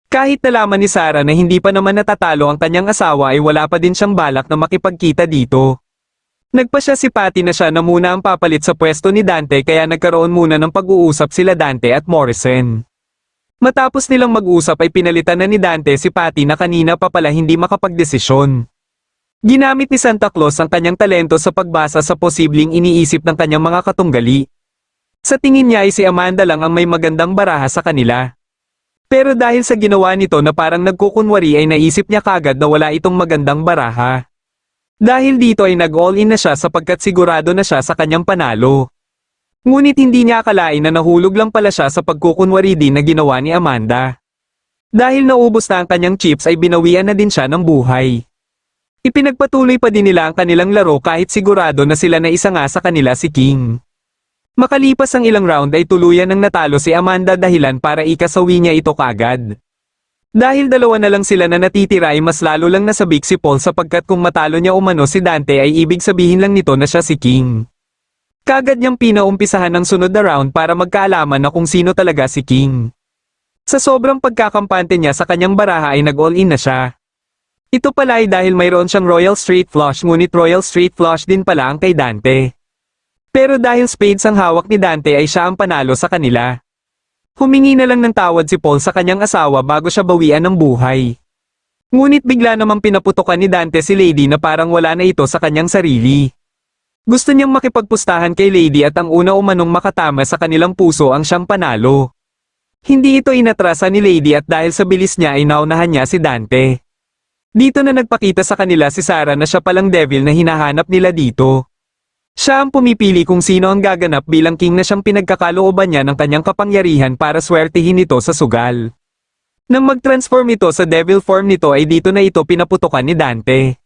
Kahit nalaman ni Sarah na hindi pa naman natatalo ang kanyang asawa ay wala pa din siyang balak na makipagkita dito. Nagpasya si Patty na siya na muna ang papalit sa pwesto ni Dante kaya nagkaroon muna ng pag-uusap sila Dante at Morrison. Matapos nilang mag-usap ay pinalitan na ni Dante si Patty na kanina pa pala hindi makapagdesisyon. Ginamit ni Santa Claus ang kanyang talento sa pagbasa sa posibleng iniisip ng kanyang mga katunggali. Sa tingin niya ay si Amanda lang ang may magandang baraha sa kanila. Pero dahil sa ginawa nito na parang nagkukunwari ay naisip niya kagad na wala itong magandang baraha. Dahil dito ay nag-all-in na siya sapagkat sigurado na siya sa kanyang panalo. Ngunit hindi niya akalain na nahulog lang pala siya sa pagkukunwari din na ginawa ni Amanda. Dahil naubos na ang kanyang chips ay binawian na din siya ng buhay. Ipinagpatuloy pa din nila ang kanilang laro kahit sigurado na sila na isa nga sa kanila si King. Makalipas ang ilang round ay tuluyan ng natalo si Amanda dahilan para ikasawi niya ito kaagad. Dahil dalawa na lang sila na natitira ay mas lalo lang nasabik si Paul sapagkat kung matalo niya umano si Dante ay ibig sabihin lang nito na siya si King. Kagad niyang pinaumpisahan ang sunod na round para magkaalaman na kung sino talaga si King. Sa sobrang pagkakampante niya sa kanyang baraha ay nag-all-in na siya. Ito pala ay dahil mayroon siyang Royal Straight Flush ngunit Royal Straight Flush din pala ang kay Dante. Pero dahil spades ang hawak ni Dante ay siya ang panalo sa kanila. Humingi na lang ng tawad si Paul sa kanyang asawa bago siya bawian ng buhay. Ngunit bigla namang pinaputokan ni Dante si Lady na parang wala na ito sa kanyang sarili. Gusto niyang makipagpustahan kay Lady at ang una umanong makatama sa kanilang puso ang siyang panalo. Hindi ito inatrasa ni Lady at dahil sa bilis niya ay naunahan niya si Dante. Dito na nagpakita sa kanila si Sarah na siya palang devil na hinahanap nila dito. Siya ang pumipili kung sino ang gaganap bilang king na siyang pinagkakalooban niya ng kanyang kapangyarihan para swertihin ito sa sugal. Nang mag-transform ito sa devil form nito ay dito na ito pinaputokan ni Dante.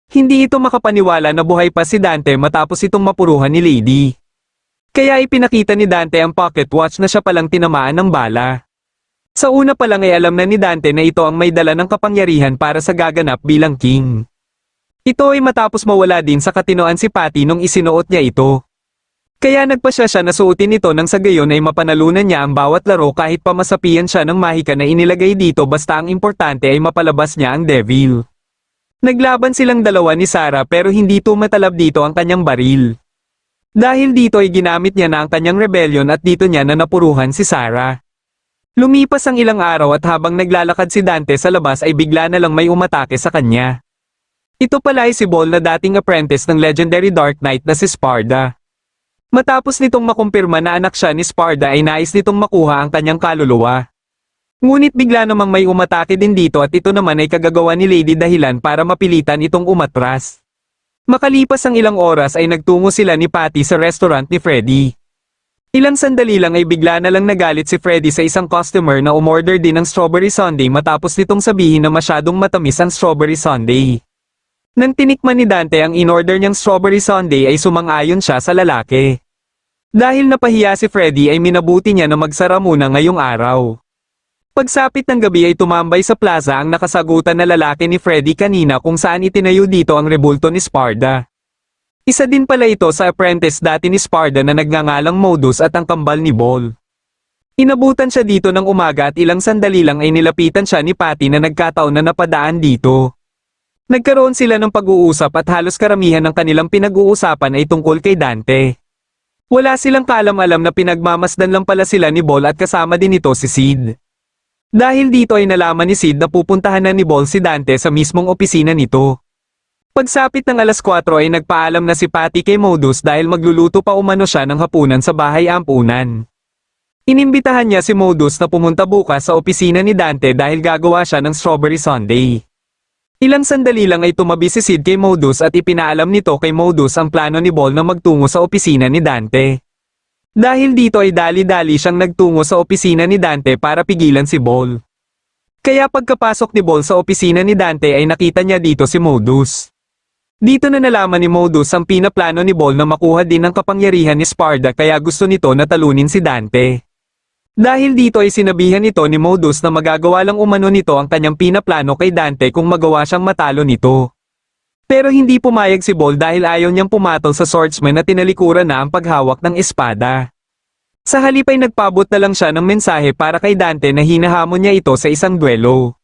Hindi ito makapaniwala na buhay pa si Dante matapos itong mapuruhan ni Lady. Kaya ipinakita ni Dante ang pocket watch na siya palang tinamaan ng bala. Sa una pa lang ay alam na ni Dante na ito ang may dala ng kapangyarihan para sa gaganap bilang king. Ito ay matapos mawala din sa katinoan si Patty nung isinuot niya ito. Kaya nagpasya siya na suotin ito nang sa gayon ay mapanalunan niya ang bawat laro kahit pamasapian siya ng mahika na inilagay dito basta ang importante ay mapalabas niya ang devil. Naglaban silang dalawa ni Sarah pero hindi tumatalab dito ang kanyang baril. Dahil dito ay ginamit niya na ang kanyang rebellion at dito niya na napuruhan si Sarah. Lumipas ang ilang araw at habang naglalakad si Dante sa labas ay bigla na lang may umatake sa kanya. Ito pala ay si Paul na dating apprentice ng legendary Dark Knight na si Sparda. Matapos nitong makumpirma na anak siya ni Sparda ay nais nitong makuha ang kanyang kaluluwa. Ngunit bigla namang may umatake din dito at ito naman ay kagagawa ni Lady dahilan para mapilitan itong umatras. Makalipas ang ilang oras ay nagtungo sila ni Patty sa restaurant ni Freddy. Ilang sandali lang ay bigla na lang nagalit si Freddy sa isang customer na umorder din ng strawberry sundae matapos nitong sabihin na masyadong matamis ang strawberry sundae. Nang tinikman ni Dante ang in-order niyang strawberry sundae ay sumang-ayon siya sa lalaki. Dahil napahiya si Freddy ay minabuti niya na magsara muna ngayong araw. Pagsapit ng gabi ay tumambay sa plaza ang nakasagutan na lalaki ni Freddy kanina kung saan itinayo dito ang rebulto ni Sparda. Isa din pala ito sa apprentice dati ni Sparda na nagngangalang Modus at ang kambal ni Ball. Inabutan siya dito ng umaga at ilang sandali lang ay nilapitan siya ni Patty na nagkataon na napadaan dito. Nagkaroon sila ng pag-uusap at halos karamihan ng kanilang pinag-uusapan ay tungkol kay Dante. Wala silang kaalam-alam na pinagmamasdan lang pala sila ni Ball at kasama din ito si Sid. Dahil dito ay nalaman ni Sid na pupuntahan na ni Ball si Dante sa mismong opisina nito. Pagsapit ng alas 4 ay nagpaalam na si Patty kay Modus dahil magluluto pa umano siya ng hapunan sa bahay ampunan. Inimbitahan niya si Modus na pumunta bukas sa opisina ni Dante dahil gagawa siya ng strawberry sundae. Ilang sandali lang ay tumabi si Sid kay Modus at ipinaalam nito kay Modus ang plano ni Ball na magtungo sa opisina ni Dante. Dahil dito ay dali-dali siyang nagtungo sa opisina ni Dante para pigilan si Ball. Kaya pagkapasok ni Ball sa opisina ni Dante ay nakita niya dito si Modus. Dito na nalaman ni Modus ang pinaplano ni Ball na makuha din ang kapangyarihan ni Sparda kaya gusto nito na talunin si Dante. Dahil dito ay sinabihan ito ni Modus na magagawa lang umano nito ang kanyang pinaplano kay Dante kung magawa siyang matalo nito. Pero hindi pumayag si Ball dahil ayaw niyang pumatol sa swordsman na tinalikuran na ang paghawak ng espada. Sa halip ay nagpabot na lang siya ng mensahe para kay Dante na hinahamon niya ito sa isang duelo.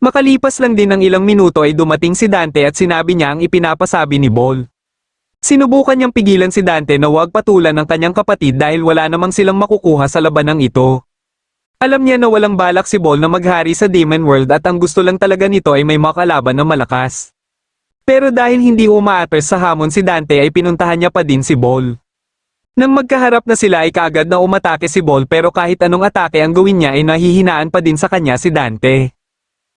Makalipas lang din ng ilang minuto ay dumating si Dante at sinabi niya ang ipinapasabi ni Ball. Sinubukan niyang pigilan si Dante na huwag patulan ng kanyang kapatid dahil wala namang silang makukuha sa labanang ito. Alam niya na walang balak si Ball na maghari sa Demon World at ang gusto lang talaga nito ay may makalaban na malakas. Pero dahil hindi umaatres sa hamon si Dante ay pinuntahan niya pa din si Ball. Nang magkaharap na sila ay kaagad na umatake si Ball pero kahit anong atake ang gawin niya ay nahihinaan pa din sa kanya si Dante.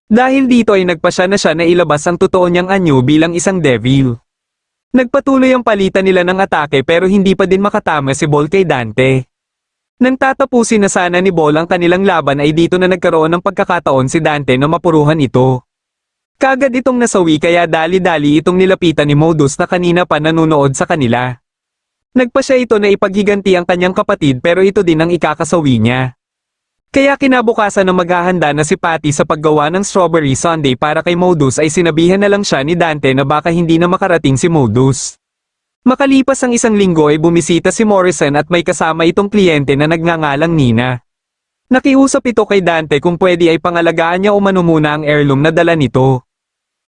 Dahil dito ay nagpasya na siya na ilabas ang totoo niyang anyo bilang isang devil. Nagpatuloy ang palitan nila ng atake pero hindi pa din makatama si Ball kay Dante. Nang tatapusin na sana ni Ball ang kanilang laban ay dito na nagkaroon ng pagkakataon si Dante na mapuruhan ito. Kagad itong nasawi kaya dali-dali itong nilapitan ni Modus na kanina pa nanunood sa kanila. Nagpasya ito na ipaghiganti ang kanyang kapatid pero ito din ang ikakasawi niya. Kaya kinabukasan na maghahanda na si Patty sa paggawa ng strawberry sundae para kay Modus ay sinabihan na lang siya ni Dante na baka hindi na makarating si Modus. Makalipas ang isang linggo ay bumisita si Morrison at may kasama itong kliyente na nagngangalang Nina. Nakiusap ito kay Dante kung pwede ay pangalagaan niya umano muna ang heirloom na dala nito.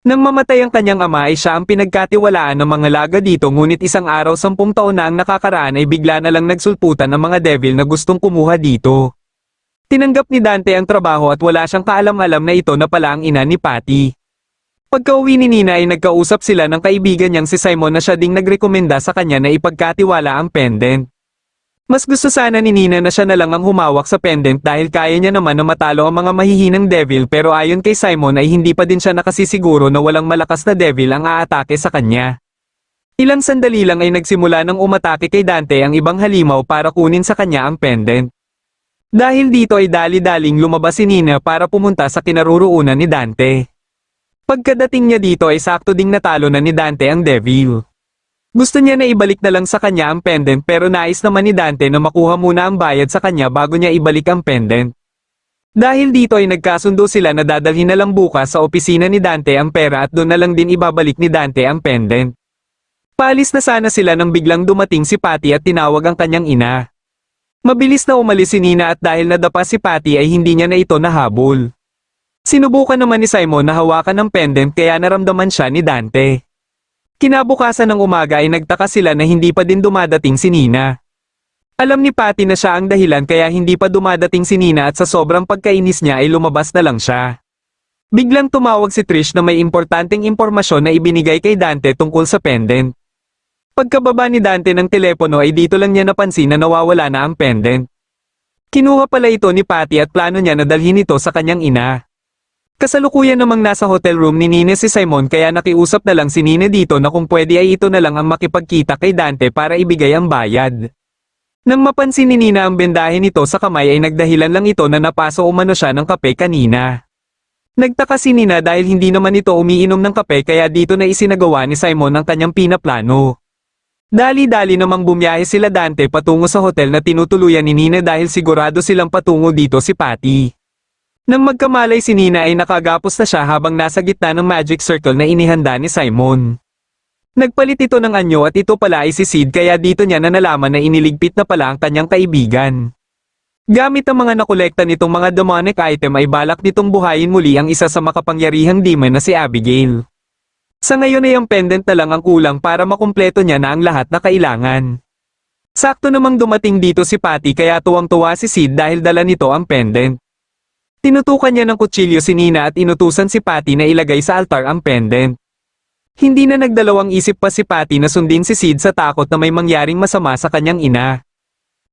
Nang mamatay ang kanyang ama ay siya ang pinagkatiwalaan ng mga laga dito ngunit isang araw 10 taon na ang nakakaraan ay bigla na lang nagsulputan ng mga devil na gustong kumuha dito. Tinanggap ni Dante ang trabaho at wala siyang kaalam-alam na ito na pala ang ina ni Patty. Pagka-uwi ni Nina ay nagkausap sila ng kaibigan niyang si Simon na siya ding nagrekomenda sa kanya na ipagkatiwala ang pendant. Mas gusto sana ni Nina na siya na lang ang humawak sa pendant dahil kaya niya naman na matalo ang mga mahihinang devil pero ayon kay Simon ay hindi pa din siya nakasisiguro na walang malakas na devil ang aatake sa kanya. Ilang sandali lang ay nagsimula ng umatake kay Dante ang ibang halimaw para kunin sa kanya ang pendant. Dahil dito ay dali-daling lumabas si Nina para pumunta sa kinaroroonan ni Dante. Pagkadating niya dito ay sakto ding natalo na ni Dante ang devil. Gusto niya na ibalik na lang sa kanya ang pendant pero nais naman ni Dante na makuha muna ang bayad sa kanya bago niya ibalik ang pendant. Dahil dito ay nagkasundo sila na dadalhin na lang bukas sa opisina ni Dante ang pera at doon na lang din ibabalik ni Dante ang pendant. Paalis na sana sila nang biglang dumating si Patty at tinawag ang kanyang ina. Mabilis na umalis si Nina at dahil nadapa si Patty ay hindi niya na ito nahabol. Sinubukan naman ni Simon na hawakan ng pendant kaya naramdaman siya ni Dante. Kinabukasan ng umaga ay nagtaka sila na hindi pa din dumadating si Nina. Alam ni Patty na siya ang dahilan kaya hindi pa dumadating si Nina at sa sobrang pagkainis niya ay lumabas na lang siya. Biglang tumawag si Trish na may importanteng impormasyon na ibinigay kay Dante tungkol sa pendant. Pagkababa ni Dante ng telepono ay dito lang niya napansin na nawawala na ang pendant. Kinuha pala ito ni Patty at plano niya na dalhin ito sa kanyang ina. Kasalukuyan namang nasa hotel room ni Nina si Simon kaya nakiusap na lang si Nina dito na kung pwede ay ito na lang ang makipagkita kay Dante para ibigay ang bayad. Nang mapansin ni Nina ang bendahe nito sa kamay ay nagdahilan lang ito na napaso umano siya ng kape kanina. Nagtaka si Nina dahil hindi naman ito umiinom ng kape kaya dito na isinagawa ni Simon ang kanyang pinaplano. Dali-dali namang bumiyahe sila Dante patungo sa hotel na tinutuluyan ni Nina dahil sigurado silang patungo dito si Patty. Nang magkamalay si Nina ay nakagapos na siya habang nasa gitna ng magic circle na inihanda ni Simon. Nagpalit ito ng anyo at ito pala ay si Sid kaya dito niya na nalaman na iniligpit na pala ang kanyang kaibigan. Gamit ang mga nakolekta nitong mga demonic item ay balak nitong buhayin muli ang isa sa makapangyarihang demon na si Abigail. Sa ngayon ay ang pendant na lang ang kulang para makumpleto niya na ang lahat na kailangan. Sakto namang dumating dito si Patty kaya tuwang-tuwa si Sid dahil dala nito ang pendant. Tinutukan niya ng kutsilyo si Nina at inutusan si Patty na ilagay sa altar ang pendant. Hindi na nagdalawang isip pa si Patty na sundin si Sid sa takot na may mangyaring masama sa kanyang ina.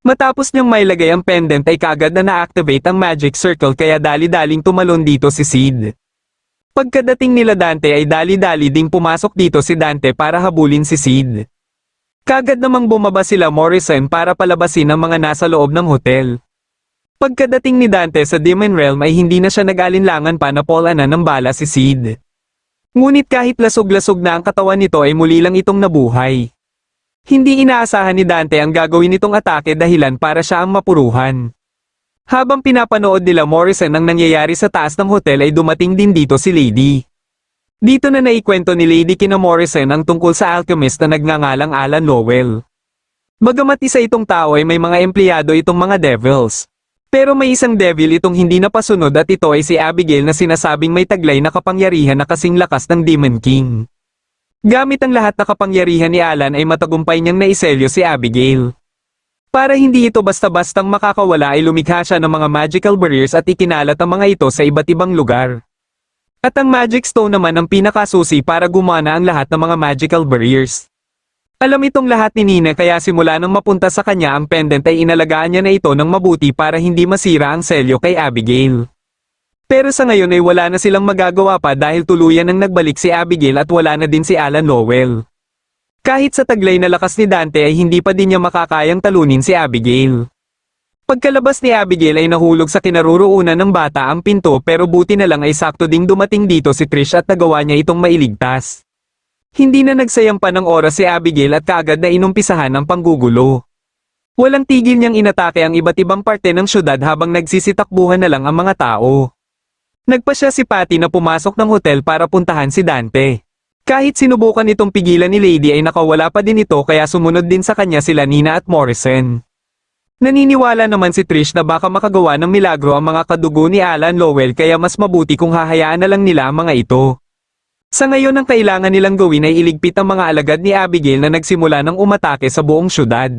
Matapos niyang mailagay ang pendant ay kaagad na na-activate ang magic circle kaya dali-daling tumalon dito si Sid. Pagkadating nila Dante ay dali-dali ding pumasok dito si Dante para habulin si Sid. Kaagad namang bumaba sila Morrison para palabasin ang mga nasa loob ng hotel. Pagkadating ni Dante sa Demon Realm ay hindi na siya nag-alinlangan pa na polanan ng bala si Sid. Ngunit kahit lasog-lasog na ang katawan nito ay muli lang itong nabuhay. Hindi inaasahan ni Dante ang gagawin nitong atake dahilan para siya ang mapuruhan. Habang pinapanood nila Morrison ang nangyayari sa taas ng hotel ay dumating din dito si Lady. Dito na naikwento ni Lady kina Morrison ang tungkol sa alchemist na nagngangalang Alan Lowell. Bagamat isa itong tao ay may mga empleyado itong mga devils. Pero may isang devil itong hindi napasunod at ito ay si Abigail na sinasabing may taglay na kapangyarihan na kasing lakas ng Demon King. Gamit ang lahat na kapangyarihan ni Alan ay matagumpay niyang naiselyo si Abigail. Para hindi ito basta-bastang makakawala ay lumikha siya ng mga magical barriers at ikinalat ang mga ito sa iba't ibang lugar. At ang Magic Stone naman ang pinakasusi para gumana ang lahat ng mga magical barriers. Alam itong lahat ni Nina kaya simula nang mapunta sa kanya ang pendant ay inalagaan niya na ito ng mabuti para hindi masira ang selyo kay Abigail. Pero sa ngayon ay wala na silang magagawa pa dahil tuluyan nang nagbalik si Abigail at wala na din si Alan Lowell. Kahit sa taglay na lakas ni Dante ay hindi pa din niya makakayang talunin si Abigail. Pagkalabas ni Abigail ay nahulog sa kinaroroonan ng bata ang pinto pero buti na lang ay sakto ding dumating dito si Trish at nagawa niya itong mailigtas. Hindi na nagsayang pa ng oras si Abigail at kaagad na inumpisahan ang panggugulo. Walang tigil niyang inatake ang iba't ibang parte ng syudad habang nagsisitakbuhan na lang ang mga tao. Nagpa siya si Patty na pumasok ng hotel para puntahan si Dante. Kahit sinubukan itong pigilan ni Lady ay nakawala pa din ito kaya sumunod din sa kanya sila Nina at Morrison. Naniniwala naman si Trish na baka makagawa ng milagro ang mga kadugo ni Alan Lowell kaya mas mabuti kung hahayaan na lang nila ang mga ito. Sa ngayon ang kailangan nilang gawin ay iligpit ang mga alagad ni Abigail na nagsimula ng umatake sa buong syudad.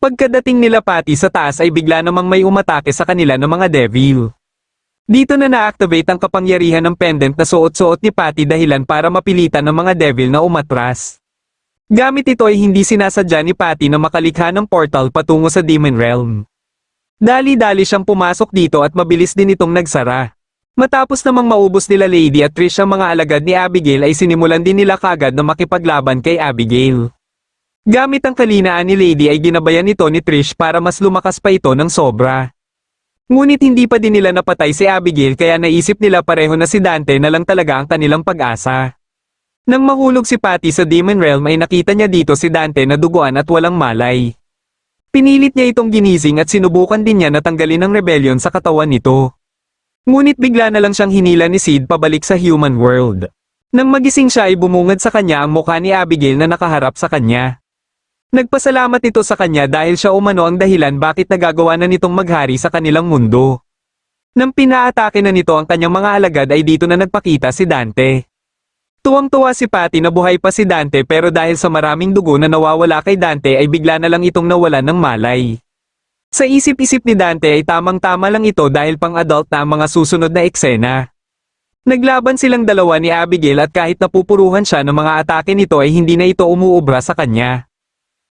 Pagkadating nila Patty sa taas ay bigla namang may umatake sa kanila ng mga devil. Dito na na-activate ang kapangyarihan ng pendant na suot-suot ni Patty dahilan para mapilitan ng mga devil na umatras. Gamit ito ay hindi sinasadya ni Patty na makalikha ng portal patungo sa Demon Realm. Dali-dali siyang pumasok dito at mabilis din itong nagsara. Matapos namang maubos nila Lady at Trish ang mga alagad ni Abigail ay sinimulan din nila kagad na makipaglaban kay Abigail. Gamit ang kalinaan ni Lady ay ginabayan ito ni Trish para mas lumakas pa ito ng sobra. Ngunit hindi pa din nila napatay si Abigail kaya naisip nila pareho na si Dante na lang talaga ang kanilang pag-asa. Nang mahulog si Patty sa Demon Realm ay nakita niya dito si Dante na duguan at walang malay. Pinilit niya itong ginising at sinubukan din niya na tanggalin ang rebellion sa katawan nito. Ngunit bigla na lang siyang hinila ni Sid pabalik sa human world. Nang magising siya ay bumungad sa kanya ang mukha ni Abigail na nakaharap sa kanya. Nagpasalamat ito sa kanya dahil siya umano ang dahilan bakit nagagawa na nitong maghari sa kanilang mundo. Nang pinaatake na nito ang kanyang mga alagad ay dito na nagpakita si Dante. Tuwang-tuwa si Patty na buhay pa si Dante pero dahil sa maraming dugo na nawawala kay Dante ay bigla na lang itong nawalan ng malay. Sa isip-isip ni Dante ay tamang-tama lang ito dahil pang-adult na ang mga susunod na eksena. Naglaban silang dalawa ni Abigail at kahit napupuruhan siya ng mga atake nito ay hindi na ito umuubra sa kanya.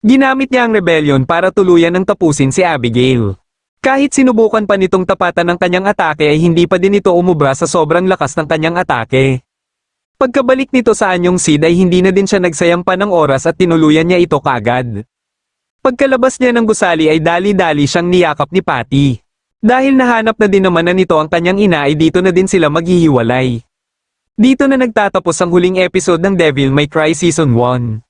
Ginamit niya ang rebellion para tuluyan ng tapusin si Abigail. Kahit sinubukan pa nitong tapatan ng kanyang atake ay hindi pa din ito umubra sa sobrang lakas ng kanyang atake. Pagkabalik nito sa anyong Sid ay hindi na din siya nagsayang pa ng oras at tinuluyan niya ito kaagad. Pagkalabas niya ng gusali ay dali-dali siyang niyakap ni Patty. Dahil nahanap na din naman na nito ang kanyang ina ay dito na din sila maghihiwalay. Dito na nagtatapos ang huling episode ng Devil May Cry Season 1.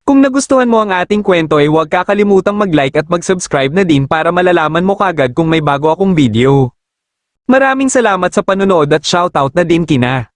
Kung nagustuhan mo ang ating kwento ay huwag kakalimutang mag-like at mag-subscribe na din para malalaman mo kagad kung may bago akong video. Maraming salamat sa panonood at shoutout na din kina